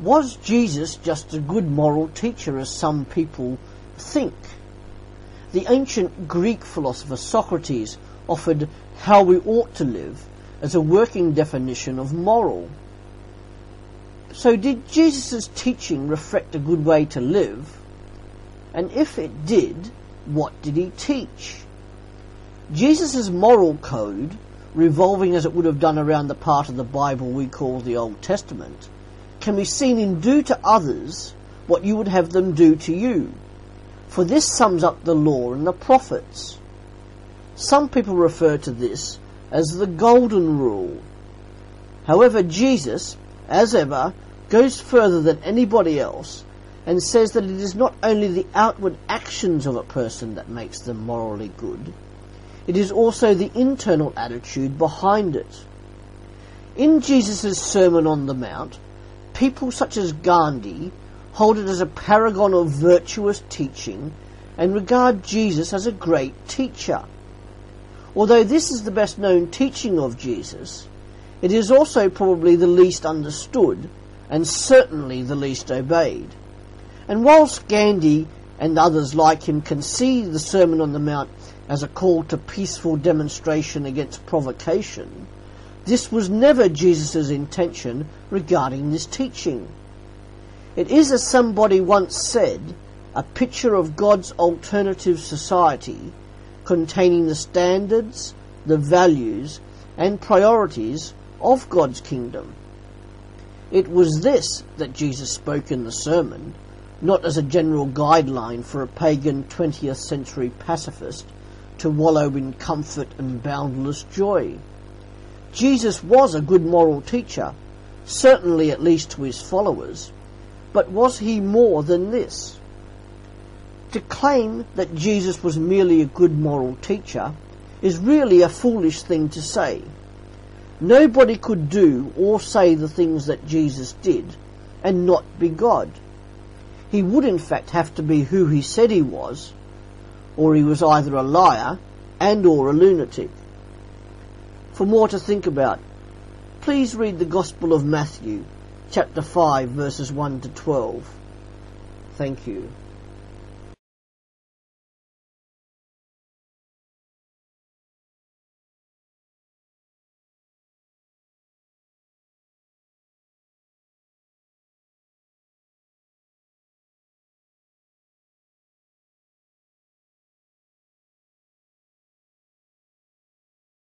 Was Jesus just a good moral teacher, as some people think? The ancient Greek philosopher Socrates offered how we ought to live as a working definition of moral. So did Jesus' teaching reflect a good way to live? And if it did, what did he teach? Jesus' moral code, revolving as it would have done around the part of the Bible we call the Old Testament, can be seen in do to others what you would have them do to you. For this sums up the law and the prophets. Some people refer to this as the golden rule. However, Jesus, as ever, goes further than anybody else and says that it is not only the outward actions of a person that makes them morally good, it is also the internal attitude behind it. In Jesus' Sermon on the Mount, people such as Gandhi hold it as a paragon of virtuous teaching and regard Jesus as a great teacher. Although this is the best known teaching of Jesus, it is also probably the least understood and certainly the least obeyed. And whilst Gandhi and others like him can see the Sermon on the Mount as a call to peaceful demonstration against provocation, this was never Jesus' intention regarding this teaching. It is, as somebody once said, a picture of God's alternative society containing the standards, the values, and priorities of God's kingdom. It was this that Jesus spoke in the sermon, not as a general guideline for a pagan 20th century pacifist to wallow in comfort and boundless joy. Jesus was a good moral teacher, certainly at least to his followers, but was he more than this? To claim that Jesus was merely a good moral teacher is really a foolish thing to say. Nobody could do or say the things that Jesus did and not be God. He would in fact have to be who he said he was, or he was either a liar and or a lunatic. For more to think about, please read the Gospel of Matthew, chapter 5, verses 1 to 12. Thank you.